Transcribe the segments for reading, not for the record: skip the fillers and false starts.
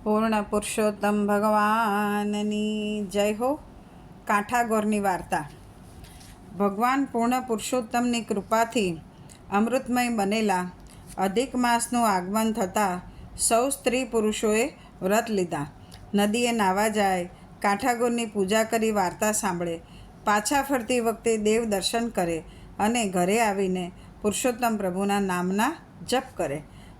પૂર્ણ પુરુષોત્તમ ભગવાનની જય હો. કાંઠાગોરની વાર્તા. ભગવાન પૂર્ણ પુરુષોત્તમની કૃપાથી અમૃતમય બનેલા અધિક માસનું આગમન થતાં સૌ સ્ત્રી પુરુષોએ વ્રત લીધા. નદીએ નાહવા જાય, કાંઠાગોરની પૂજા કરી વાર્તા સાંભળે, પાછા ફરતી વખતે દેવ દર્શન કરે અને ઘરે આવીને પુરુષોત્તમ પ્રભુના નામના જપ કરે.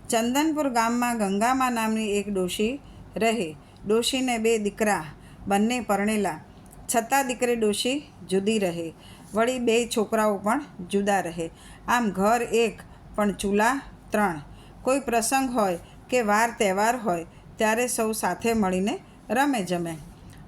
ચંદનપુર ગામમાં ગંગામા નામની એક ડોશી રહે. ડોશીને 2 દીકરા, બંને પરણેલા, છતાં દીકરી ડોશી જુદી રહે. વળી 2 છોકરાઓ પણ જુદા રહે. આમ ઘર એક પણ ચૂલા 3. કોઈ પ્રસંગ હોય કે વાર તહેવાર હોય ત્યારે સૌ સાથે મળીને રમે જમે.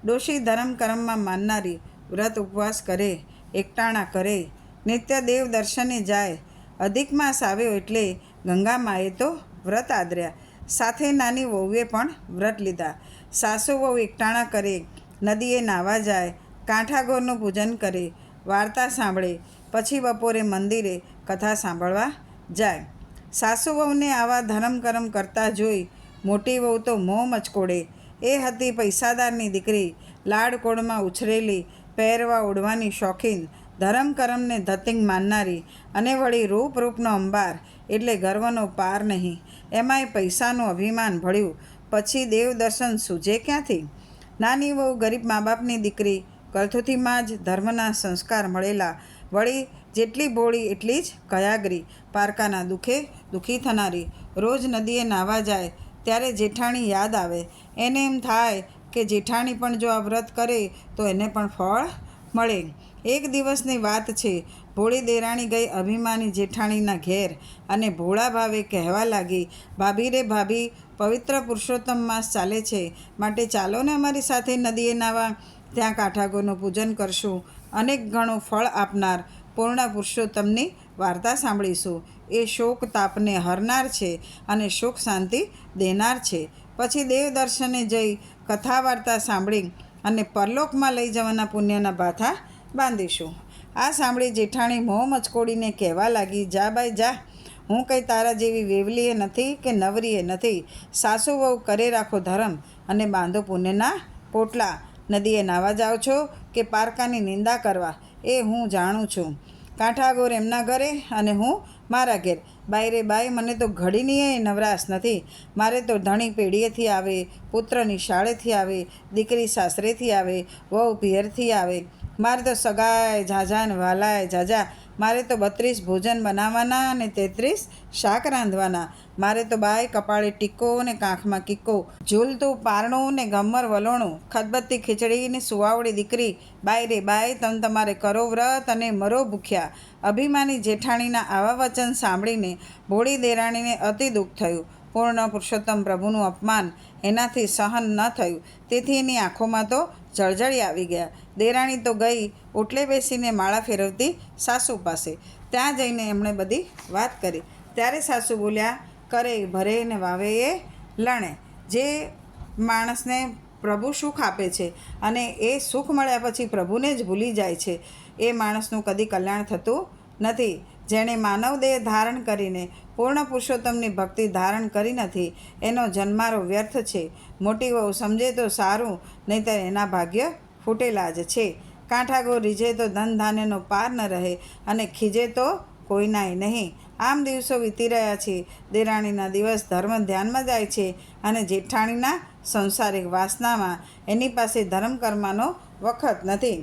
ડોશી ધર્મ કર્મમાં માનનારી, વ્રત ઉપવાસ કરે, એકટાણા કરે, નિત્ય દેવ દર્શને જાય. અધિક માસ આવ્યો એટલે ગંગામાએ તો વ્રત આદર્યા. સાથે નાની વહુએ પણ વ્રત લીધા. સાસુ વહુ એકટાણા કરે, નદીએ નાહવા જાય, કાંઠાગોરનું પૂજન કરે, વાર્તા સાંભળે, પછી બપોરે મંદિરે કથા સાંભળવા જાય. સાસુ વહુને આવા ધર્મ કર્મ કરતા જોઈ મોટી વહુ તો મોં મચકોડે. એ હતી પૈસાદારની દીકરી, લાડકોડમાં ઉછરેલી, પહેરવા ઓઢવાની શોખીન, ધર્મ કર્મને ધતિંગ માનનારી, અને વળી રૂપનો અંબાર એટલે ગર્વનો પાર નહીં. એમાંય પૈસાનું અભિમાન ભળ્યું, પછી દેવ દર્શન સૂજે ક્યાંથી? નાની વહુ ગરીબ મા બાપની દીકરી, કળથુથીમાં જ ધર્મના સંસ્કાર મળેલા, વળી જેટલી ભોળી એટલી જ કયાગરી, પારકાના દુઃખે દુઃખી થનારી. રોજ નદીએ નાહવા જાય ત્યારે જેઠાણી યાદ આવે. એને એમ થાય કે જેઠાણી પણ જો આ વ્રત કરે તો એને પણ ફળ મળે. એક દિવસની વાત છે. ભોળી દેરાણી ગઈ અભિમાની જેઠાણીના ઘેર અને ભોળા ભાવે કહેવા લાગી, ભાભી રે ભાભી, પવિત્ર પુરુષોત્તમ માસ ચાલે છે, માટે ચાલો ને અમારી સાથે નદીએ નાવા. ત્યાં કાંઠાગોરનું પૂજન કરશું, અનેક ગણું ફળ આપનાર પૂર્ણ પુરુષોત્તમની વાર્તા સાંભળીશું. એ શોક તાપને હરનાર છે અને સુખ શાંતિ દેનાર છે. પછી દેવ દર્શને જઈ કથા વાર્તા સાંભળી અને પરલોકમાં લઈ જવાના પુણ્યના ભાથા બાંધીશું. આ સાંભળી જેઠાણી મોં મચકોડીને કહેવા લાગી, જા બાઈ જા, હું કંઈ તારા જેવી વેવલીએ નથી કે નવરીએ નથી. સાસુ વહુ કરે રાખો ધર્મ અને બાંધો પુણ્યના પોટલા. નદીએ નાહવા જાઓ છો કે પારકાની નિંદા કરવા એ હું જાણું છું. કાંઠાગોર એમના ઘરે અને હું મારા ઘેર. બાઈ રે બાઈ, મને તો ઘડીની નવરાશ નથી. મારે તો ધણી પેઢીએથી આવે, પુત્ર નિશાળેથી આવે, દીકરી સાસરેથી આવે, વહુ પિયરથી આવે. મારે તો સગાય ઝાઝા ને વાલાય ઝાઝા. મારે તો 32 ભોજન બનાવવાના અને 33 શાક રાંધવાના. મારે તો બાય કપાળે ટીકો ને કાંખમાં કિક્કો, ઝૂલતું પારણું ને ગમ્મર વલોણું, ખદબત્તી ખીચડી ને સુવાવડી દીકરી. બાઈ રે બાઈ, તમે તમારે કરો વ્રત અને મરો ભૂખ્યા. અભિમાની જેઠાણીના આવા વચન સાંભળીને ભોળી દેરાણીને અતિ દુઃખ થયું. પૂર્ણ પુરુષોત્તમ પ્રભુનું અપમાન એનાથી સહન ન થયું. તેથી એની આંખોમાં તો જળજળી આવી ગયા. દેરાણી તો ગઈ ઓટલે બેસીને માળા ફેરવતી સાસુ પાસે. ત્યાં જઈને એમણે બધી વાત કરી. ત્યારે સાસુ બોલ્યા, કરે ભરે ને વાવે એ લણે. જે માણસને પ્રભુ સુખ આપે છે અને એ સુખ મળ્યા પછી પ્રભુને જ ભૂલી જાય છે, એ માણસનું કદી કલ્યાણ થતું નથી. જેણે માનવ દેહ ધારણ કરીને પૂર્ણ પુરુષોત્તમની ભક્તિ ધારણ કરી નથી, એનો જન્મારો વ્યર્થ છે. મોટી વહુ સમજે તો સારું, નહીંતર એના ભાગ્ય ફૂટેલા જ છે. કાંઠાગોર રીઝે તો ધન ધાન્યનો પાર ન રહે અને ખીજે તો કોઈનાય નહીં. આમ દિવસો વીતી રહ્યા છે. દેરાણીના દિવસ ધર્મ ધ્યાનમાં જાય છે અને જેઠાણીના સંસારિક વાસનામાં. એની પાસે ધર્મ કરવાનો વખત નથી.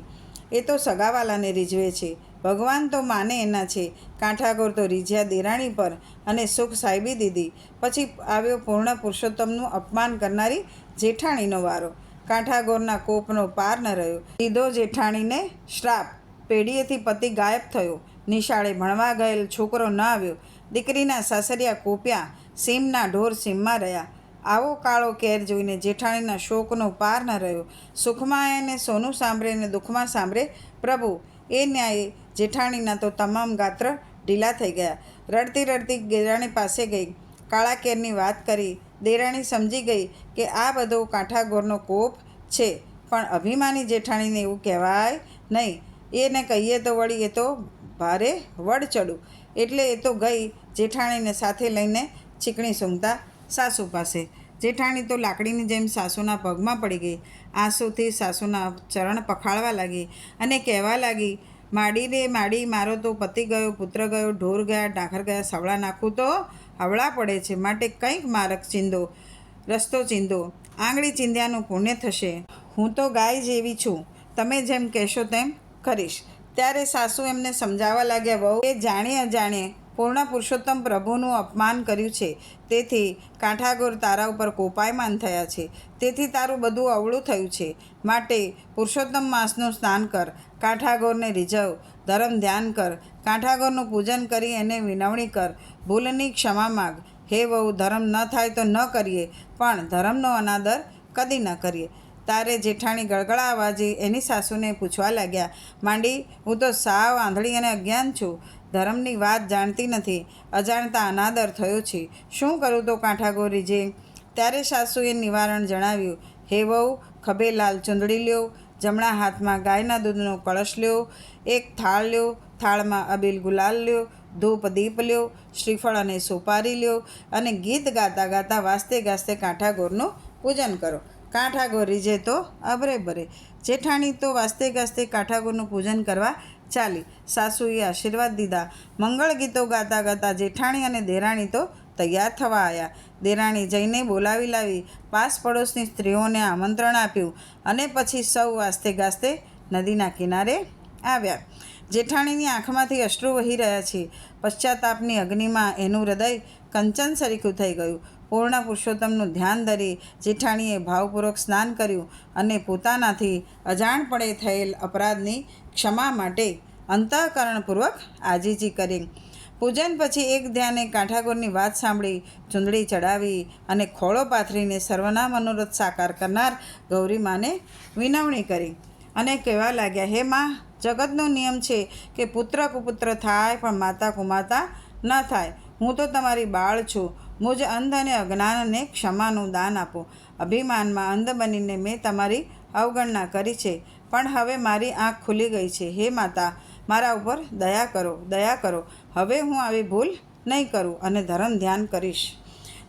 એ તો સગાવાલાને રીઝવે છે. ભગવાન તો માને એના છે. કાંઠાગોર તો રીઝ્યા દેરાણી પર અને સુખ સાહેબી દીધી. પછી આવ્યો પૂર્ણ પુરુષોત્તમનું અપમાન કરનારી જેઠાણીનો વારો. કાંઠાગોરના કોપનો પાર ન રહ્યો. દીધો જેઠાણીને શ્રાપ. પેઢીએથી પતિ ગાયબ થયો. નિશાળે ભણવા ગયેલ છોકરો ન આવ્યો. દીકરીના સાસરિયા કોપ્યા. સીમના ઢોર સીમમાં રહ્યા. આવો કાળો કેર જોઈને જેઠાણીના શોકનો પાર ન રહ્યો. સુખમાં એને સોનું સાંભળે અને દુઃખમાં સાંભળે પ્રભુ. એ ન્યાયે જેઠાણીના તો તમામ ગાત્ર ઢીલા થઈ ગયા. રડતી રડતી દેરાણી પાસે ગઈ, કાળા કેરની વાત કરી. દેરાણી સમજી ગઈ કે આ બધો કાંઠાગોરનો કોપ છે, પણ અભિમાની જેઠાણીને એવું કહેવાય નહીં. એને કહીએ તો વળી એ તો ભારે વડ ચડું. એટલે એ તો ગઈ જેઠાણીને સાથે લઈને ચીકણી સૂંઘતા સાસુ પાસે. જેઠાણી તો લાકડીની જેમ સાસુના પગમાં પડી ગઈ. આંસુથી સાસુના ચરણ પખાળવા લાગી અને કહેવા લાગી, માડી રે માડી, મારો તો પતિ ગયો, પુત્ર ગયો, ઢોર ગયા, ડાંખર ગયા, સવળા નાખું તો હવળા પડે છે. માટે કંઈક માર્ગ ચીંધો, રસ્તો ચીંધો. આંગળી ચીંધ્યાનું પુણ્ય થશે. હું તો ગાય જેવી છું, તમે જેમ કહેશો તેમ કરીશ. ત્યારે સાસુ એમને સમજાવવા લાગ્યા, વહુ, એ જાણે અજાણે પૂર્ણ પુરુષોત્તમ પ્રભુનું અપમાન કર્યું છે, તેથી કાંઠાગોર તારા ઉપર કોપાયમાન થયા છે, તેથી તારું બધું અવળું થયું છે. માટે પુરુષોત્તમ માસનું સ્નાન કર, કાંઠાગોરને રીઝવ, ધર્મ ધ્યાન કર, કાંઠાગોરનું પૂજન કરી એને વિનવણી કર, ભૂલની ક્ષમા માગ. હે વહુ, ધર્મ ન થાય તો ન કરીએ, પણ ધર્મનો અનાદર કદી ન કરીએ. તારે જેઠાણી ગળગળા અવાજે એની સાસુને પૂછવા લાગ્યા, માંડી, હું તો સાવ આંધળી અને અજ્ઞાન છું, ધર્મની વાત જાણતી નથી, અજાણતા અનાદર થયો છે, શું કરું તો કાંઠાગોર રીઝે? ત્યારે સાસુએ નિવારણ જણાવ્યું, હે વહુ, ખભે લાલ ચૂંદડી લ્યો, જમણા હાથમાં ગાયના દૂધનો કળશ લ્યો, એક થાળ લ્યો, થાળમાં અબીલ ગુલાલ લ્યો, ધૂપ દીપ લ્યો, શ્રીફળ અને સોપારી લ્યો, અને ગીત ગાતા ગાતા વાસ્તે ગાસ્તે કાંઠાગોરનું પૂજન કરો. કાંઠાગોર રીઝે તો અબરે બરે. જેઠાણી તો વાસ્તે ગાસ્તે કાંઠાગોરનું પૂજન કરવા ચાલી. સાસુએ આશીર્વાદ દીધા. મંગળ ગીતો ગાતા ગાતા જેઠાણી અને દેરાણી તો તૈયાર થવા આવ્યા. દેરાણી જઈને બોલાવી લાવી, પાસ પડોશની સ્ત્રીઓને આમંત્રણ આપ્યું અને પછી સૌ વાસ્તે ગાસ્તે નદીના કિનારે આવ્યા. જેઠાણીની આંખમાંથી અશ્રુ વહી રહ્યા છે. પશ્ચાતાપની અગ્નિમાં એનું હૃદય કંચન સરીખું થઈ ગયું. પૂર્ણ પુરુષોત્તમનું ધ્યાન ધરી જેઠાણીએ ભાવપૂર્વક સ્નાન કર્યું અને પોતાનાથી અજાણપણે થયેલ અપરાધની ક્ષમા માટે અંતઃકરણપૂર્વક આજીજી કરી. પૂજન પછી એક ધ્યાને કાંઠાગોરની વાત સાંભળી, ચૂંદડી ચડાવી અને ખોળો પાથરીને સર્વના મનોરથ સાકાર કરનાર ગૌરી માને વિનવણી કરી અને કહેવા લાગ્યા, હે માં, જગતનો નિયમ છે કે પુત્ર કુપુત્ર થાય પણ માતા કુમાતા ન થાય. હું તો તમારી બાળ છું. મુજ અંધ અને અજ્ઞાનને ક્ષમાનું દાન આપો. અભિમાનમાં અંધ બનીને મેં તમારી અવગણના કરી છે, પણ હવે મારી આંખ ખુલી ગઈ છે. હે માતા, મારા ઉપર દયા કરો, દયા કરો. હવે હું આવી ભૂલ નહીં કરું અને ધર્મ ધ્યાન કરીશ.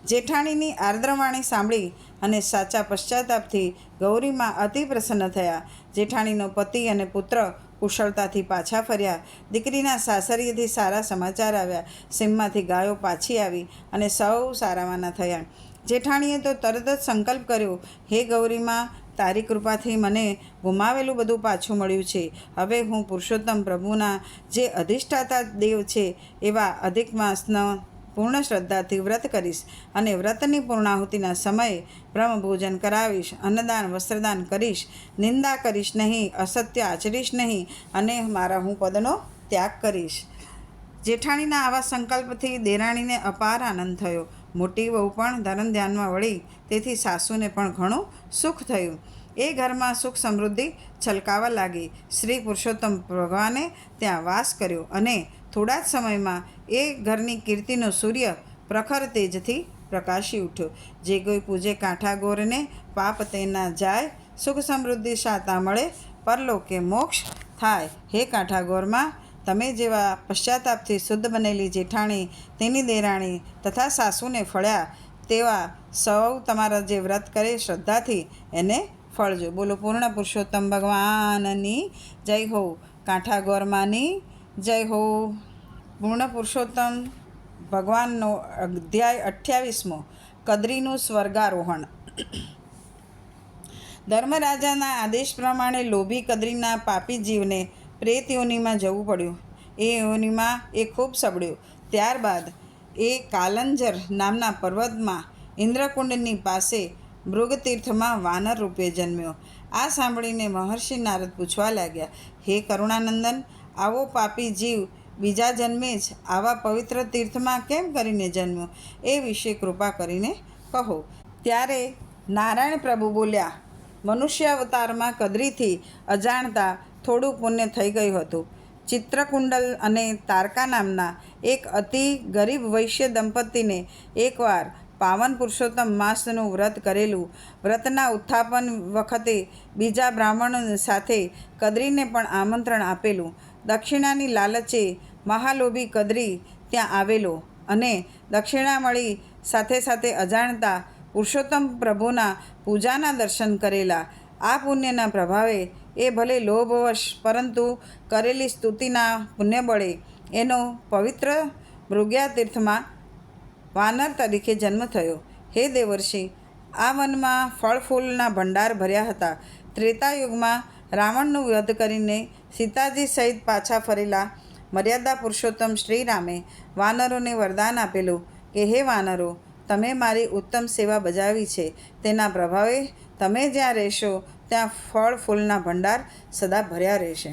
જેઠાણીની આર્દ્રવાણી સાંભળી અને સાચા પશ્ચાતાપથી ગૌરીમાં અતિ પ્રસન્ન થયા. જેઠાણીનો પતિ અને પુત્ર કુશળતાથી પાછા ફર્યા. દીકરીના સાસરીએથી સારા સમાચાર આવ્યા. સીમમાંથી ગાયો પાછી આવી અને સૌ સારાવાના થયા. જેઠાણીએ તો તરત જ સંકલ્પ કર્યો, હે ગૌરીમાં, તારી કૃપાથી મને ગુમાવેલું બધું પાછું મળ્યું છે. હવે હું પુરુષોત્તમ પ્રભુના જે અધિષ્ઠાતા દેવ છે એવા અધિક માસનો પૂર્ણ શ્રદ્ધાથી વ્રત કરીશ અને વ્રતની પૂર્ણાહુતિના સમયે બ્રહ્મભોજન કરાવીશ, અન્નદાન વસ્ત્રદાન કરીશ, નિંદા કરીશ નહીં, અસત્ય આચરીશ નહીં અને મારા હું પદનો ત્યાગ કરીશ. જેઠાણીના આવા સંકલ્પથી દેરાણીને અપાર આનંદ થયો. મોટી વહુ પણ ધર્મ ધ્યાનમાં વળી, તેથી સાસુને પણ ઘણું સુખ થયું. એ ઘરમાં સુખ સમૃદ્ધિ છલકાવા લાગી. શ્રી પુરુષોત્તમ ભગવાને ત્યાં વાસ કર્યો અને થોડા જ સમયમાં એ ઘરની કીર્તિનો સૂર્ય પ્રખર તેજથી પ્રકાશી ઉઠ્યો. જે કોઈ પૂજે કાંઠાગોરને પાપ તે ના જાય, સુખ સમૃદ્ધિ શાતા મળે, પરલોકે મોક્ષ થાય. હે કાંઠાગોરમાં, તમે જેવા પશ્ચાતાપથી શુદ્ધ બનેલી જેઠાણી, તેની દેરાણી તથા સાસુને ફળ્યા, તેવા સૌ તમારા જે વ્રત કરે શ્રદ્ધાથી એને ફળજો. બોલો પૂર્ણ પુરુષોત્તમ ભગવાનની જય હો. કાંઠાગોરમાંની જય હો. પૂર્ણ પુરુષોત્તમ ભગવાનનો અધ્યાય 28મો, કદ્રીનું સ્વર્ગારોહણ. ધર્મરાજાના આદેશ પ્રમાણે લોભી કદ્રીના પાપી જીવને પ્રેત યોનિમાં જવું પડ્યું. એ યોનિમાં એ ખૂબ સબળ્યો. ત્યારબાદ એ કાલંજર નામના પર્વતમાં ઇન્દ્રકુંડની પાસે મૃગતીર્થમાં વાનર રૂપે જન્મ્યો. આ સાંભળીને મહર્ષિ નારદ પૂછવા લાગ્યા, હે કરુણાનંદન, આવો પાપી જીવ બીજા જન્મે જ આવા પવિત્ર તીર્થમાં કેમ કરીને જન્મ્યો? એ વિશે કૃપા કરીને કહો. ત્યારે નારાયણ પ્રભુ બોલ્યા, મનુષ્ય અવતારમાં કદ્રીથી અજાણતા થોડું પુણ્ય થઈ ગયું હતું. ચિત્રકુંડલ અને તારકા નામના એક અતિ ગરીબ વૈશ્ય દંપતીને એકવાર પાવન પુરુષોત્તમ માસનું વ્રત કરેલું. વ્રતના ઉત્થાપન વખતે બીજા બ્રાહ્મણો સાથે કદ્રીને પણ આમંત્રણ આપેલું. દક્ષિણાની લાલચે મહાલોભી કદ્રી ત્યાં આવેલો અને દક્ષિણા મળી સાથે સાથે અજાણતા પુરુષોત્તમ પ્રભુના પૂજાના દર્શન કરેલા. આ પુણ્યના પ્રભાવે એ ભલે લોભવશ પરંતુ કરેલી સ્તુતિના પુણ્યબળે એનો પવિત્ર મૃગ્યા તીર્થમાં વાનર તરીકે જન્મ થયો. હે દેવર્ષિ, આ વનમાં ફળ ફૂલના ભંડાર ભર્યા હતા. ત્રેતાયુગમાં રાવણનું વધ કરીને સીતાજી સહિત પાછા ફરેલા મર્યાદા પુરુષોત્તમ શ્રીરામે વાનરોને વરદાન આપેલું કે હે વાનરો, તમે મારી ઉત્તમ સેવા બજાવી છે. તેના પ્રભાવે તમે જ્યાં રહેશો ત્યાં ફળ ફૂલના ભંડાર સદા ભર્યા રહેશે.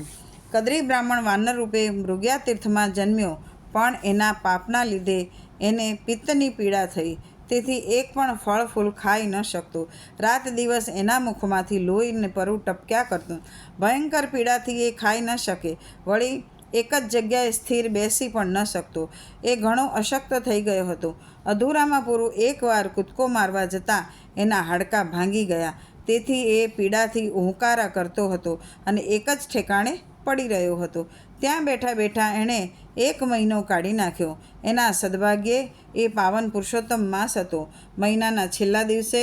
કદરી બ્રાહ્મણ વાનર રૂપે મૃગ્યા તીર્થમાં જન્મ્યો, પણ એના પાપના લીધે એને પિત્તની પીડા થઈ. તેથી એક પણ ફળ ફૂલ ખાઈ ન શકતો. રાત દિવસ એના મુખમાંથી લોહી ને પરુ ટપક્યા કરતું. ભયંકર પીડાથી એ ખાઈ ન શકે. વળી એક જ જગ્યાએ સ્થિર બેસી પણ ન શકતો. એ ઘણો અશક્ત થઈ ગયો હતો. અધૂરામાં પૂરું એકવાર કૂદકો મારવા જતાં એના હાડકાં ભાંગી ગયા. તેથી એ પીડાથી ઉહુકારા કરતો હતો અને એક જ ઠેકાણે પડી રહ્યો હતો. ત્યાં બેઠા બેઠા એણે 1 મહિનો કાઢી નાખ્યો. એના સદભાગ્યે એ પાવન પુરુષોત્તમ માસ હતો. મહિનાના છેલ્લા દિવસે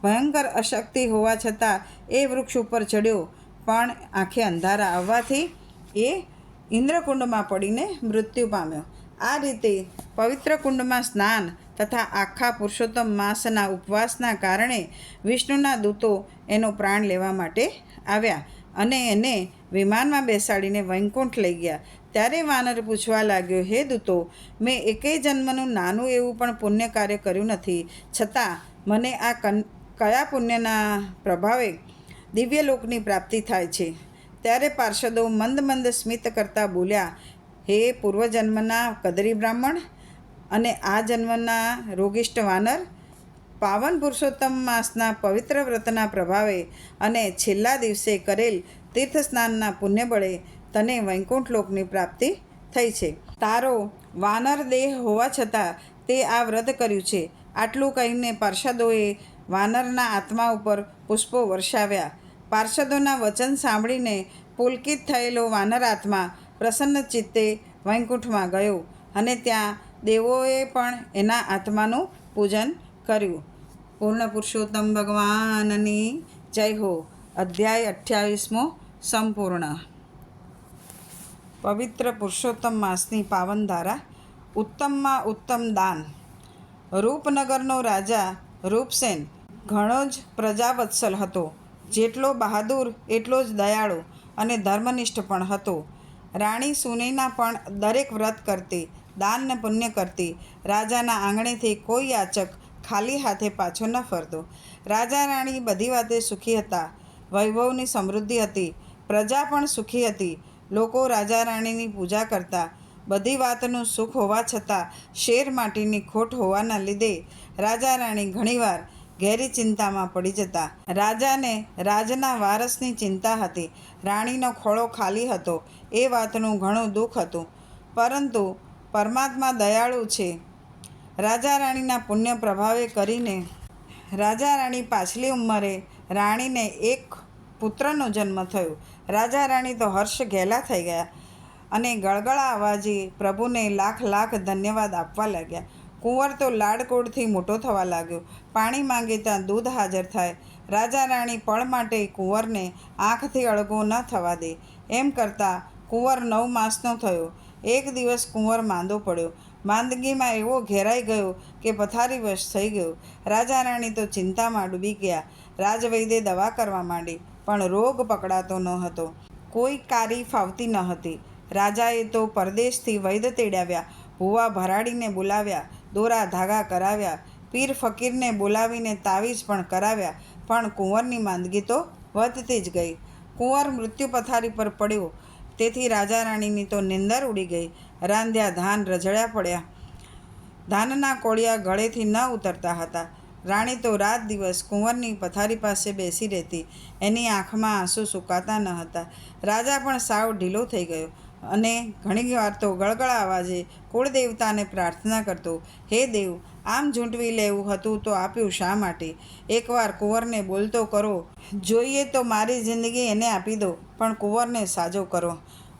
ભયંકર અશક્તિ હોવા છતાં એ વૃક્ષ ઉપર ચડ્યો, પણ આંખે અંધારા આવવાથી એ ઇન્દ્રકુંડમાં પડીને મૃત્યુ પામ્યો. આ રીતે પવિત્ર કુંડમાં સ્નાન તથા આખા પુરુષોત્તમ માસના ઉપવાસના કારણે વિષ્ણુના દૂતો એનો પ્રાણ લેવા માટે આવ્યા અને એને વિમાનમાં બેસાડીને વૈકુંઠ લઈ ગયા. ત્યારે વાનર પૂછવા લાગ્યો, હે દૂતો, મેં એકેય જન્મનું નાનું એવું પણ પુણ્ય કાર્ય કર્યું નથી, છતાં મને આ કયા પુણ્યના પ્રભાવે દિવ્યલોકની પ્રાપ્તિ થાય છે? ત્યારે પાર્ષદો મંદ મંદ સ્મિત કરતા બોલ્યા, હે પૂર્વજન્મના કદરી બ્રાહ્મણ અને આ જન્મના રોગિષ્ઠ વાનર, પાવન પુરુષોત્તમ માસના પવિત્ર વ્રતના પ્રભાવે અને છેલ્લા દિવસે કરેલ તીર્થ સ્નાનના પુણ્યબળે તને વૈકુંઠ લોકની પ્રાપ્તિ થઈ છે. તારો વાનર દેહ હોવા છતાં તે આ વ્રત કર્યું છે. આટલું કહીને પાર્ષદોએ વાનરના આત્મા ઉપર પુષ્પો વર્ષાવ્યા. પાર્ષદોના વચન સાંભળીને પુલકિત થયેલો વાનર આત્મા પ્રસન્ન ચિત્તે વૈકુંઠમાં ગયો અને ત્યાં દેવોએ પણ એના આત્માનું પૂજન કર્યું. પૂર્ણ પુરુષોત્તમ ભગવાનની જય હો. અધ્યાય 28મો સંપૂર્ણ. પવિત્ર પુરુષોત્તમ માસની પાવન ધારા. ઉત્તમમાં ઉત્તમ દાન. રૂપનગરનો રાજા રૂપસેન ઘણો જ પ્રજાવત્સલ હતો. જેટલો બહાદુર એટલો જ દયાળુ અને ધર્મનિષ્ઠ પણ હતો. રાણી સુનૈના પણ દરેક વ્રત કરતી, દાન ને પુણ્ય કરતી. રાજાના આંગણેથી કોઈ યાચક ખાલી હાથે પાછો ન ફરતો. રાજા રાણી બધી વાતે સુખી હતા. વૈભવની સમૃદ્ધિ હતી. પ્રજા પણ સુખી હતી. લોકો રાજા રાણીની પૂજા કરતા. બધી વાતનું સુખ હોવા છતાં શેર માટીની ખોટ હોવાના લીધે રાજા રાણી ઘણીવાર ઘેરી ચિંતામાં પડી જતા. રાજાને રાજના વારસની ચિંતા હતી. રાણીનો ખોળો ખાલી હતો એ વાતનું ઘણું દુઃખ હતું. પરંતુ પરમાત્મા દયાળુ છે. રાજા રાણીના પુણ્ય પ્રભાવે કરીને રાજા રાણી પાછલી ઉંમરે રાણીને એક પુત્રનો જન્મ થયો. રાજા રાણી તો હર્ષ ઘેલા થઈ ગયા અને ગળગળા અવાજે પ્રભુને લાખ લાખ ધન્યવાદ આપવા લાગ્યા. કુંવર તો લાડકોડથી મોટો થવા લાગ્યો. પાણી માંગે ત્યાં દૂધ હાજર થાય. રાજા રાણી પળ માટે કુંવરને આંખથી અળગો ન થવા દે. એમ કરતાં કુંવર 9 માસનો થયો. એક દિવસ કુંવર માંદો પડ્યો. માંદગીમાં એવો ઘેરાઈ ગયો કે પથારીવશ થઈ ગયો. રાજા રાણી તો ચિંતામાં ડૂબી ગયા. રાજવૈદ્યે દવા કરવા માંડી, પણ રોગ પકડાતો ન હતો. કોઈ કારી ફાવતી ન હતી. રાજાએ તો પરદેશથી વૈદ્ય તેડાવ્યા, ભૂવા ભરાડીને બોલાવ્યા, દોરા ધાગા કરાવ્યા, પીર ફકીરને બોલાવીને તાવીજ પણ કરાવ્યા, પણ કુંવરની માંદગી તો વધતી જ ગઈ. કુંવર મૃત્યુ પથારી પર પડ્યો. તેથી રાજા રાણીની તો નિંદર ઉડી ગઈ. રાંધ્યા ધાન રઝળ્યા પડ્યા. ધાનના કોળિયા ગળેથી ન ઉતરતા હતા. રાણી તો રાત દિવસ કુંવરની પથારી પાસે બેસી રહેતી. એની આંખમાં આંસુ સુકાતા ન હતા. રાજા પણ સાવ ઢીલો થઈ ગયો અને ઘણી વાર તો ગળગળા અવાજે કુળદેવતાને પ્રાર્થના કરતો, હે દેવ, આમ ઝૂંટવી લેવું હતું તો આપ્યું શા માટે? એકવાર કુંવરને બોલતો કરો. જોઈએ તો મારી જિંદગી એને આપી દો, પણ કુંવરને સાજો કરો.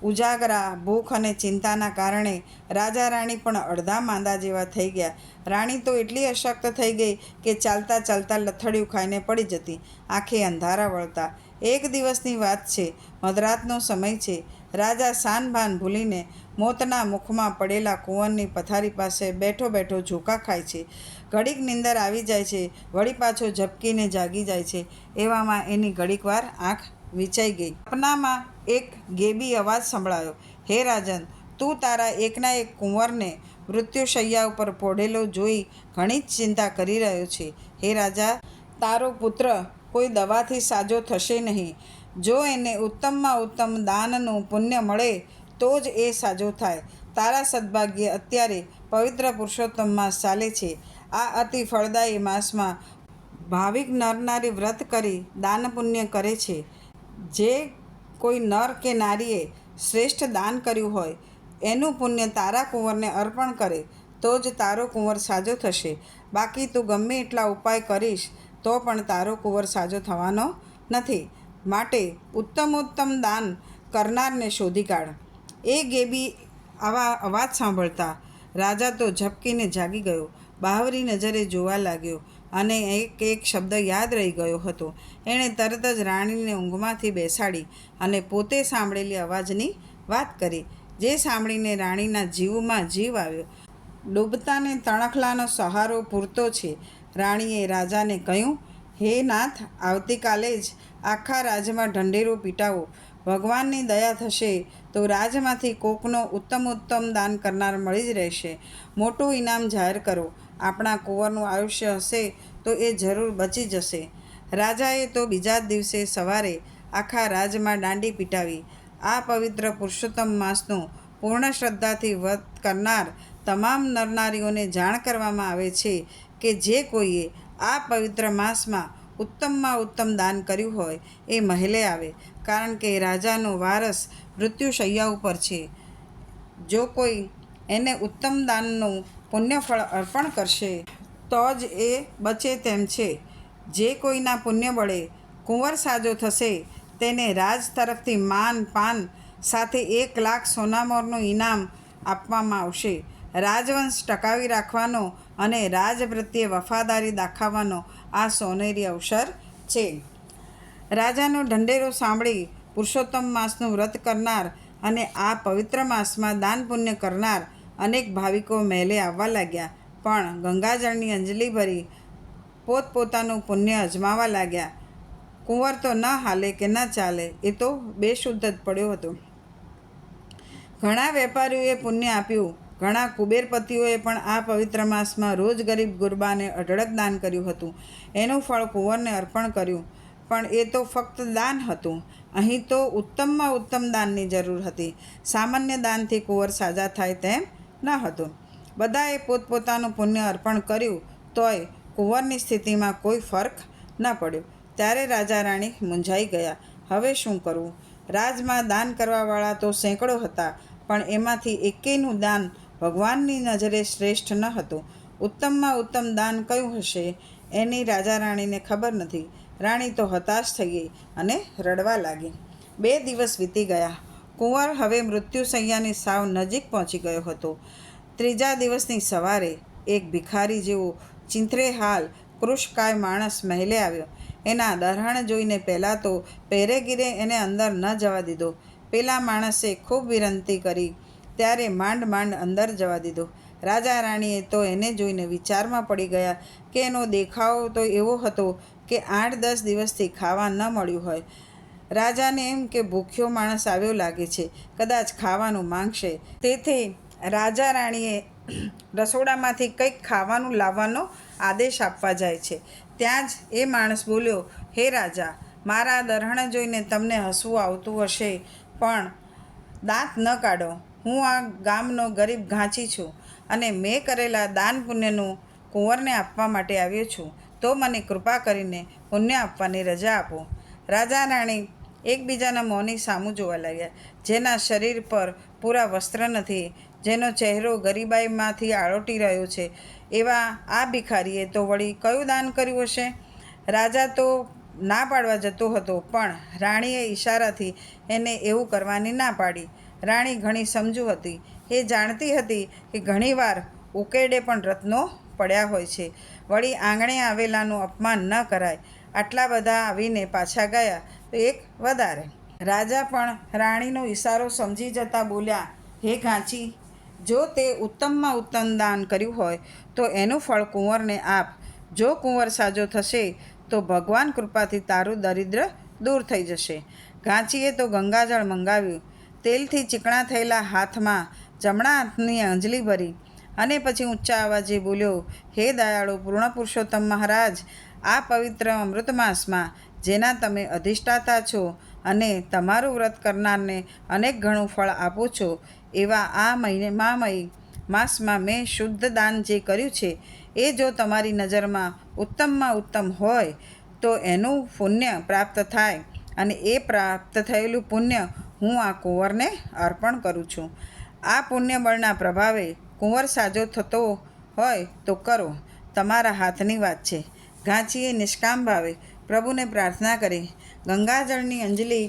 ઉજાગરા, ભૂખ અને ચિંતાના કારણે રાજા રાણી પણ અડધા માંદા જેવા થઈ ગયા. રાણી તો એટલી અશક્ત થઈ ગઈ કે ચાલતા ચાલતા લથડિયું ખાઈને પડી જતી. આંખે અંધારા વળતા. એક દિવસની વાત છે. મધરાતનો સમય છે. રાજા સાનભાન ભૂલીને મોતના મુખમાં પડેલા કુંવરની પથારી પાસે બેઠો બેઠો ઝોકા ખાય છે. ઘડીક નીંદર આવી જાય છે, વળી પાછો ઝબકીને જાગી જાય છે. એવામાં એની ઘડીકવાર આંખ વીંચાઈ ગઈ. સપનામાં એક ગેબી અવાજ સંભળાયો. હે રાજન, તું તારા એકના એક કુંવરને મૃત્યુશૈયા ઉપર પોઢેલો જોઈ ઘણી જ ચિંતા કરી રહ્યો છે. હે રાજા, તારો પુત્ર કોઈ દવાથી સાજો થશે નહીં. જો એને ઉત્તમમાં ઉત્તમ દાનનું પુણ્ય મળે તો જ એ સાજો થાય. તારા સદભાગ્યે અત્યારે પવિત્ર પુરુષોત્તમ માસ ચાલે છે. આ અતિ ફળદાયી માસમાં ભાવિક નરનારી વ્રત કરી દાન પુણ્ય કરે છે. જે કોઈ નર કે નારીએ શ્રેષ્ઠ દાન કર્યું હોય એનું પુણ્ય તારા કુંવરને અર્પણ કરે તો જ તારો કુંવર સાજો થશે. બાકી તું ગમે એટલા ઉપાય કરીશ તો પણ તારો કુંવર સાજો થવાનો નથી. માટે ઉત્તમોત્તમ દાન કરનારને શોધી કાઢ. એ ગેબી આવા અવાજ સાંભળતા રાજા તો ઝબકીને જાગી ગયો. બાહરી નજરે જોવા લાગ્યો અને એક એક શબ્દ યાદ રહી ગયો હતો. એણે તરત જ રાણીને ઊંઘમાંથી બેસાડી અને પોતે સાંભળેલી અવાજની વાત કરી. જે સાંભળીને રાણીના જીવમાં જીવ આવ્યો. ડૂબતાને તણખલાનો સહારો પૂરતો છે. રાણીએ રાજાને કહ્યું, હે નાથ, આવતીકાલે જ આખા રાજમાં ઢંઢેરો પીટાવો. ભગવાનની દયા થશે તો રાજમાંથી કોકનો ઉત્તમ દાન કરનાર મળી જ રહેશે. મોટું ઇનામ જાહેર કરો. આપણા કુંવરનું આયુષ્ય હશે તો એ જરૂર બચી જશે. રાજાએ તો બીજા જ દિવસે સવારે આખા રાજમાં દાંડી પીટાવી. આ પવિત્ર પુરુષોત્તમ માસનું પૂર્ણ શ્રદ્ધાથી વ્રત કરનાર તમામ નરનારીઓને જાણ કરવામાં આવે છે કે જે કોઈએ આ પવિત્ર માસમાં ઉત્તમમાં ઉત્તમ દાન કર્યું હોય એ મહેલે આવે. કારણ કે રાજાનો વારસ મૃત્યુશૈયા ઉપર છે. જો કોઈ એને ઉત્તમ દાનનું પુણ્યફળ અર્પણ કરશે તો જ એ બચે તેમ છે. જે કોઈના પુણ્ય બળે કુંવર સાજો થશે તેને રાજ તરફથી માન પાન સાથે 1 લાખ સોનામોરનું ઇનામ આપવામાં આવશે. રાજવંશ ટકાવી રાખવાનો અને રાજ પ્રત્યે વફાદારી દાખવવાનો આ સોનેરી અવસર છે. રાજાનો ઢંઢેરો સાંભળી પુરુષોત્તમ માસનું વ્રત કરનાર અને આ પવિત્ર માસમાં દાન પુણ્ય કરનાર અનેક ભાવિકો મહેલે આવવા લાગ્યા. પણ ગંગાજળની અંજલિ ભરી પોતપોતાનું પુણ્ય અજમાવા લાગ્યા. કુંવર તો ન હાલે કે ન ચાલે, એ તો બેશુદ્ધ જ પડ્યો હતો. ઘણા વેપારીઓએ પુણ્ય આપ્યું. ઘણા કુબેરપતિઓએ પણ આ પવિત્ર માસમાં રોજ ગરીબ ગુરબાને અઢળક દાન કર્યું હતું. એનું ફળ કુંવરને અર્પણ કર્યું. પણ એ તો ફક્ત દાન હતું. અહીં તો ઉત્તમમાં ઉત્તમ દાનની જરૂર હતી. સામાન્ય દાનથી કુંવર સાજા થાય તેમ ન હતું. બધાએ પોતપોતાનું પુણ્ય અર્પણ કર્યું તોય કુંવરની સ્થિતિમાં કોઈ ફર્ક ન પડ્યો. ત્યારે રાજા રાણી મૂંઝાઈ ગયા. હવે શું કરવું? રાજમાં દાન કરવાવાળા તો સેંકડો હતા, પણ એમાંથી એકેયનું દાન ભગવાનની નજરે શ્રેષ્ઠ ન હતું. ઉત્તમમાં ઉત્તમ દાન કયું હશે એની રાજા રાણીને ખબર નથી. રાણી તો હતાશ થઈ ગઈ અને રડવા લાગી. 2 દિવસ વીતી ગયા. કુંવર હવે મૃત્યુશૈયાની સાવ નજીક પહોંચી ગયો હતો. 3જા દિવસની સવારે એક ભિખારી જેવો ચિંથરેહાલ કૃશકાય માણસ મહેલે આવ્યો. એના દરહણ જોઈને પહેલાં તો પહેરેગીરે એને અંદર ન જવા દીધો. પેલા માણસે ખૂબ વિનંતી કરી ત્યારે માંડ માંડ અંદર જવા દીધો. રાજા રાણીએ તો એને જોઈને વિચારમાં પડી ગયા કે એનો દેખાવ તો એવો હતો કે 8-10 દિવસથી ખાવા ન મળ્યું હોય. રાજાને એમ કે ભૂખ્યો માણસ આવ્યો લાગે છે, કદાચ ખાવાનું માંગશે. તેથી રાજા રાણીએ રસોડામાંથી કંઈક ખાવાનું લાવવાનો આદેશ આપવા જાય છે. ત્યાં જ એ માણસ બોલ્યો, હે રાજા, મારા દરહણ જોઈને તમને હસવું આવતું હશે, પણ દાંત ન કાઢો. હું આ ગામનો ગરીબ ઘાંચી છું અને મેં કરેલા દાન પુણ્યનું કુંવરને આપવા માટે આવ્યો છું. તો મને કૃપા કરીને પુણ્ય આપવાની રજા આપો. રાજા રાણી એકબીજાના મોંની સામું જોવા લાગ્યા. જેના શરીર પર પૂરા વસ્ત્ર નથી, જેનો ચહેરો ગરીબાઈમાંથી આળોટી રહ્યો છે, એવા આ ભિખારીએ તો વળી કયું દાન કર્યું હશે? રાજા તો ના પાડવા જતો હતો, પણ રાણીએ ઈશારાથી એને એવું કરવાની ના પાડી. રાણી ઘણી સમજુ હતી. એ જાણતી હતી કે ઘણીવાર ઉકેડે પણ રત્નો પડ્યા હોય છે. વળી આંગણે આવેલાનું અપમાન ન કરાય. આટલા બધા આવીને પાછા ગયા તો એક વધારે. રાજા પણ રાણીનો ઈશારો સમજી જતા બોલ્યા, હે ઘાંચી, જો તે ઉત્તમમાં ઉત્તમ દાન કર્યું હોય તો એનું ફળ કુંવરને આપ. જો કુંવર સાજો થશે તો ભગવાન કૃપાથી તારું દરિદ્ર દૂર થઈ જશે. ઘાંચીએ તો ગંગાજળ મંગાવ્યું. તેલથી ચીકણા થયેલા હાથમાં જમણા હાથની અંજલિ ભરી અને પછી ઊંચા અવાજે બોલ્યો, હે દયાળુ પૂર્ણ પુરુષોત્તમ મહારાજ, આ પવિત્ર અમૃત માસમાં જેના તમે અધિષ્ઠાતા છો અને તમારું વ્રત કરનારને અનેક ઘણું ફળ આપો છો, એવા આ મહિમામય માસમાં મેં શુદ્ધ દાન જે કર્યું છે એ જો તમારી નજરમાં ઉત્તમમાં ઉત્તમ હોય તો એનું પુણ્ય પ્રાપ્ત થાય અને એ પ્રાપ્ત થયેલું પુણ્ય હું આ કુંવરને અર્પણ કરું છું. આ પુણ્ય બળના પ્રભાવે કુંવર સાજો થતો હોય તો કરો, તમારા હાથની વાત છે. ઘાંચીએ નિષ્કામ ભાવે પ્રભુને પ્રાર્થના કરી ગંગાજળની અંજલિ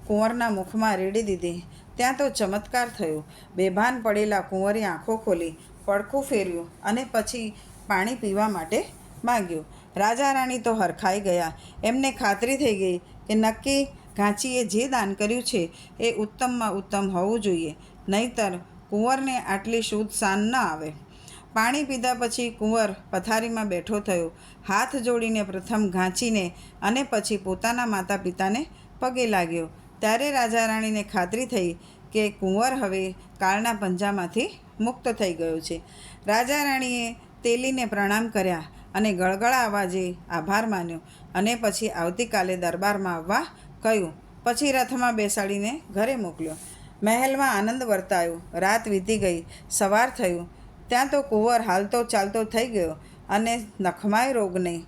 કુંવરના મુખમાં રેડી દીધી. ત્યાં તો ચમત્કાર થયો. બેભાન પડેલા કુંવરે આંખો ખોલી પડખું ફેર્યું અને પછી પાણી પીવા માટે માંગ્યું. રાજા રાણી તો હરખાઈ ગયા. એમને ખાતરી થઈ ગઈ કે નક્કી ઘાંચીએ જે દાન કર્યું છે એ ઉત્તમમાં ઉત્તમ હોવું જોઈએ, નહીંતર કુંવરને આટલી શુદ્ધ શાન ન આવે. પાણી પીધા પછી કુંવર પથારીમાં બેઠો થયો. હાથ જોડીને પ્રથમ ઘાંચીને અને પછી પોતાના માતા પિતાને પગે લાગ્યો. ત્યારે રાજા રાણીને ખાતરી થઈ કે કુંવર હવે કાળના પંજામાંથી મુક્ત થઈ ગયો છે. રાજા રાણીએ તેલીને પ્રણામ કર્યા અને ગળગળા અવાજે આભાર માન્યો અને પછી આવતીકાલે દરબારમાં આવવા કહ્યું. પછી રથમાં બેસાડીને ઘરે મોકલ્યો. મહેલમાં આનંદ વર્તાયો. રાત વીતી ગઈ. સવાર થયું ત્યાં તો કુંવર હાલતો ચાલતો થઈ ગયો અને નખમાય રોગ નહીં.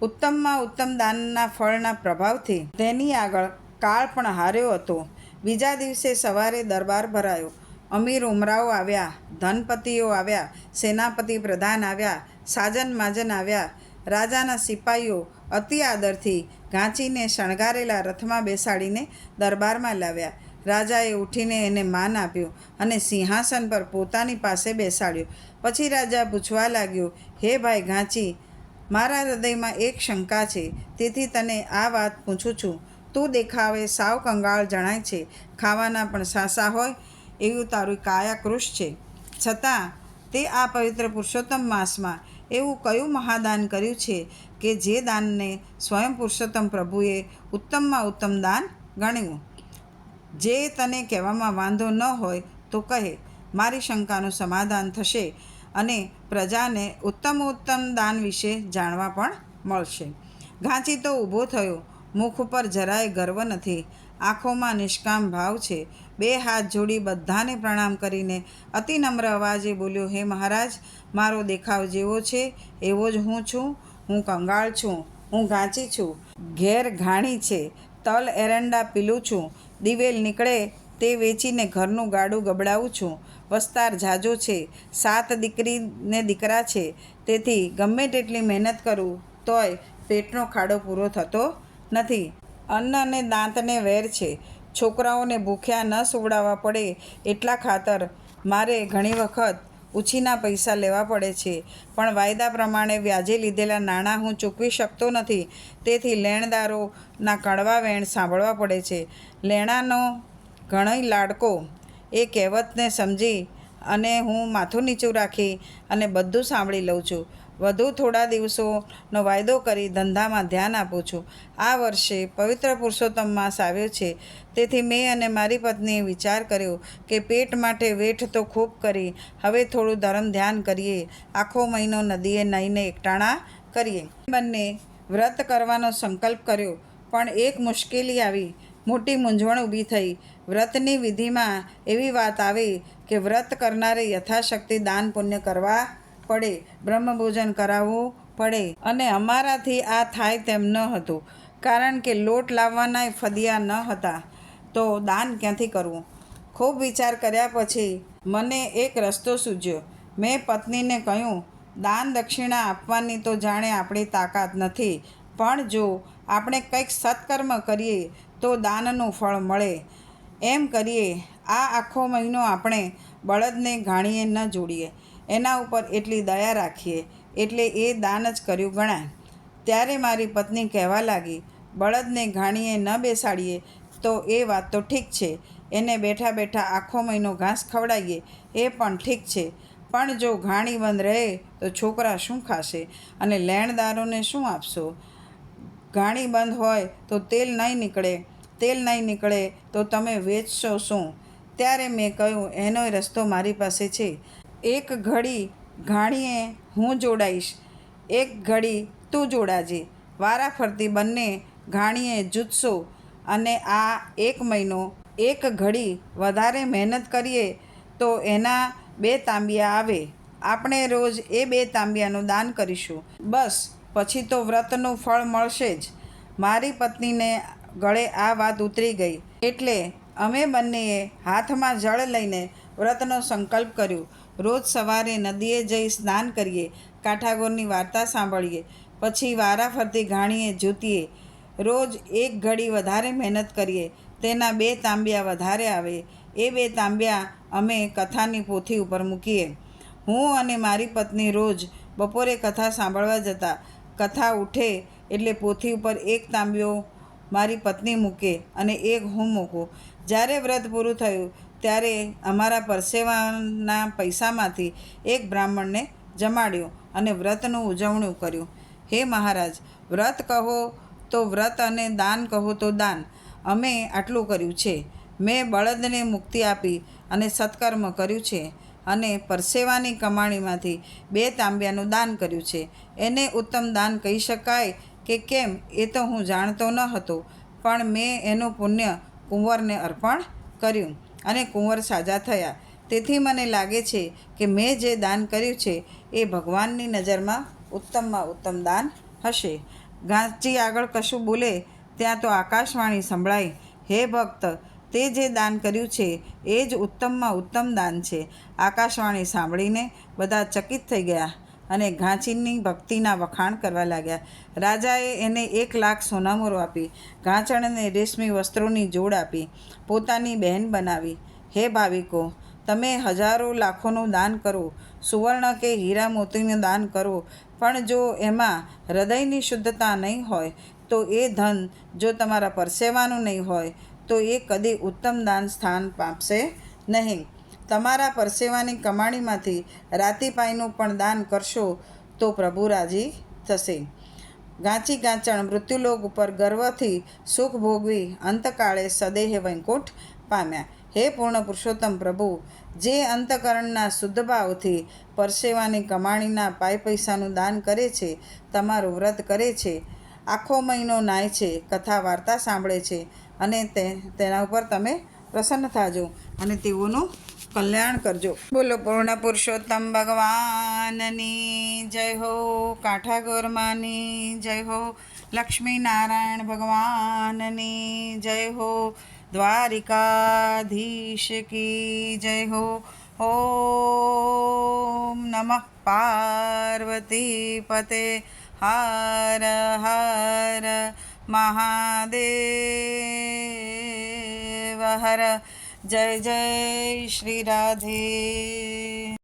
ઉત્તમમાં ઉત્તમ દાનના ફળના પ્રભાવથી તેની આગળ કાળ પણ હાર્યો હતો. બીજા દિવસે સવારે દરબાર ભરાયો. અમીર ઉમરાઓ આવ્યા, ધનપતિઓ આવ્યા, સેનાપતિ પ્રધાન આવ્યા, સાજન માજન આવ્યા. રાજાના સિપાઈઓ અતિ આદરથી ઘાંચીને શણગારેલા રથમાં બેસાડીને દરબારમાં લાવ્યા. રાજાએ ઉઠીને એને માન આપ્યું અને સિંહાસન પર પોતાની પાસે બેસાડ્યો. પછી રાજા પૂછવા લાગ્યો, હે ભાઈ ઘાંચી, મારા હૃદયમાં એક શંકા છે, તેથી તને આ વાત પૂછું છું. તું દેખાવે સાવ કંગાળ જણાય છે, ખાવાના પણ સાસા હોય એવું તારું કાયા કૃશ છે, છતાં તે આ પવિત્ર પુરુષોત્તમ માસમાં એવું કયું મહાદાન કર્યું છે કે જે દાનને સ્વયં પુરુષોત્તમ પ્રભુએ ઉત્તમમાં ઉત્તમ દાન ગણ્યું? જે તને કહેવામાં વાંધો ન હોય તો કહે, મારી શંકાનું સમાધાન થશે અને પ્રજાને ઉત્તમ દાન વિશે જાણવા પણ મળશે. ઘાંચી તો ઊભો થયો. મુખ ઉપર જરાય ગર્વ નથી, આંખોમાં નિષ્કામ ભાવ છે. બે હાથ જોડી બધાને પ્રણામ કરીને અતિ નમ્ર અવાજે બોલ્યો, હે મહારાજ, મારો દેખાવ જેવો છે એવો જ હું છું. હું કંગાળ છું, હું ઘાંચી છું. ઘેર ઘાણી છે, તલ એરંડા પીલું છું. દિવેલ નીકળે તે વેચીને ઘરનું ગાડું ગબડાવું છું. વસ્તાર ઝાઝો છે, 7 દીકરી ને દીકરા છે, તેથી ગમે તેટલી મહેનત કરું તોય પેટનો ખાડો પૂરો થતો નથી. અન્ન અને દાંતને વેર છે. છોકરાઓને ભૂખ્યા ન સુવડાવવા પડે એટલા ખાતર મારે ઘણી વખત ઉછીના પૈસા લેવા પડે છે, પણ વાયદા પ્રમાણે વ્યાજે લીધેલા નાણાં હું ચૂકવી શકતો નથી, તેથી લેણદારોના કડવા વેણ સાંભળવા પડે છે. લેણાનો ઘણો લાડકો એ કહેવતને સમજી અને હું માથું નીચું રાખી અને બધું સાંભળી લઉં છું. વધુ થોડા દિવસોનો વાયદો કરી ધંધામાં ધ્યાન આપું છું. આ વર્ષે પવિત્ર પુરુષોત્તમ માસ આવ્યો છે, તેથી મેં અને મારી પત્નીએ વિચાર કર્યો કે પેટ માટે વેઠ તો ખૂબ કરી, હવે થોડું ધર્મ ધ્યાન કરીએ. આખો મહિનો નદીએ નાહીને એકટાણા કરીએ. બંને વ્રત કરવાનો સંકલ્પ કર્યો, પણ એક મુશ્કેલી આવી. મોટી મૂંઝવણ ઊભી થઈ. વ્રતની વિધિમાં એવી વાત આવી કે વ્રત કરનારે યથાશક્તિ દાન પુણ્ય કરવા પડે, બ્રહ્મભોજન કરાવવું પડે, અને અમારાથી આ થાય તેમ ન હતું, કારણ કે લોટ લાવવાનાય ફદિયા ન હતા, તો દાન ક્યાંથી કરવું? ખૂબ વિચાર કર્યા પછી મને એક રસ્તો સૂઝ્યો. મેં પત્નીને કહ્યું, દાન દક્ષિણા આપવાની તો જાણે આપણી તાકાત નથી, પણ જો આપણે કંઈક સત્કર્મ કરીએ તો દાનનું ફળ મળે. એમ કરીએ આ આખો મહિનો આપણે બળદને ઘાણીએ ન જોડીએ, એના ઉપર એટલી દયા રાખીએ એટલે એ દાન જ કર્યું ગણાય. ત્યારે મારી પત્ની કહેવા લાગી, બળદને ઘાણીએ ન બેસાડીએ તો એ વાત તો ઠીક છે, એને બેઠા બેઠા આખો મહિનો ઘાસ ખવડાવીએ એ પણ ઠીક છે, પણ જો ઘાણી બંધ રહે તો છોકરા શું ખાશે અને લેણદારોને શું આપશો? ઘાણી બંધ હોય તો તેલ નહીં નીકળે તો તમે વેચશો શું? ત્યારે મેં કહ્યું, એનોય રસ્તો મારી પાસે છે. એક ઘડી ઘાણીએ હું જોડાઈશ, એક ઘડી તું જોડાજે. વારાફરતી બંને ઘાણીએ જૂથશો અને આ એક મહિનો એક ઘડી વધારે મહેનત કરીએ તો એના 2 તાંબિયા આવે. આપણે રોજ એ 2 તાંબિયાનું દાન કરીશું. બસ પછી તો વ્રતનું ફળ મળશે જ. મારી પત્નીને ગળે આ વાત ઉતરી ગઈ એટલે અમે બંનેએ હાથમાં જળ લઈને વ્રતનો સંકલ્પ કર્યો. રોજ સવારે નદીએ જઈ સ્નાન કરીએ, કાઠાગોરની વાર્તા સાંભળીએ, પછી વારાફરતી ઘાણીએ જૂતીએ. રોજ એક ઘડી વધારે મહેનત કરીએ, તેના 2 તાંબિયા વધારે આવે. એ 2 તાંબિયા અમે કથાની પોથી ઉપર મૂકીએ. હું અને મારી પત્ની રોજ બપોરે કથા સાંભળવા જતા. કથા ઉઠે એટલે પોથી ઉપર 1 તાંબિયો મારી પત્ની મૂકે અને 1 હું મૂકું. જ્યારે વ્રત પૂરું થયું ત્યારે અમારા પરસેવાના પૈસામાંથી 1 બ્રાહ્મણને જમાડ્યો અને વ્રતનું ઉજવણું કર્યું. હે મહારાજ, વ્રત કહો તો વ્રત અને દાન કહો તો દાન, અમે આટલું કર્યું છે. મેં બળદને મુક્તિ આપી અને સત્કર્મ કર્યું છે અને પરસેવાની કમાણીમાંથી 2 તાંબિયાનું દાન કર્યું છે. એને ઉત્તમ દાન કહી શકાય કે કેમ એ તો હું જાણતો ન હતો, પણ મેં એનું પુણ્ય કુંવરને અર્પણ કર્યું અને કુંવર સાજા થયા. તેથી મને લાગે છે કે મેં જે દાન કર્યું છે એ ભગવાનની નજરમાં ઉત્તમમાં ઉત્તમ દાન હશે. ઘાંચી આગળ કશું બોલે ત્યાં તો આકાશવાણી સંભળાઈ, હે ભક્ત, તે જે દાન કર્યું છે એ જ ઉત્તમમાં ઉત્તમ દાન છે. આકાશવાણી સાંભળીને બધા ચકિત થઈ ગયા અને ઘાંચીની ભક્તિના વખાણ કરવા લાગ્યા. રાજાએ એને 1 લાખ સોનામોર આપી, ઘાંચણને રેશમી વસ્ત્રોની જોડ આપી, પોતાની બહેન બનાવી. હે ભાવિકો, તમે હજારો લાખોનું દાન કરો, સુવર્ણ કે હીરા મોતીનું દાન કરો, પણ જો એમાં હૃદયની શુદ્ધતા નહીં હોય તો એ ધન જો તમારા પરસેવાનું નહીં હોય તો એ કદી ઉત્તમ દાન સ્થાન પામશે નહીં. તમારા પરસેવાની કમાણીમાંથી રાતીપાઈનું પણ દાન કરશો તો પ્રભુ રાજી થશે. ઘાંચણ મૃત્યુલોક ઉપર ગર્વથી સુખ ભોગવી અંતકાળે સદેહ વૈકુંઠ પામ્યા. હે પૂર્ણ પુરુષોત્તમ પ્રભુ, જે અંતકરણના શુદ્ધ ભાવથી પરસેવાની કમાણીના પૈસાનું દાન કરે છે, તમારું વ્રત કરે છે, આખો મહિનો નાય છે, કથા વાર્તા સાંભળે છે અને તેના ઉપર તમે પ્રસન્ન થાજો અને તેઓનું કલ્યાણ કરજો. બોલો પૂર્ણ પુરુષોત્તમ ભગવાનની જય હો, કાઠાગોર માની જય હો, લક્ષ્મીનારાયણ ભગવાનની જય હો, દ્વારિકાધીશ કી જય હો. ઓમ નમઃ પાર્વતી પતે, હર હર મહાદેવ હર. જય જય શ્રી રાધે.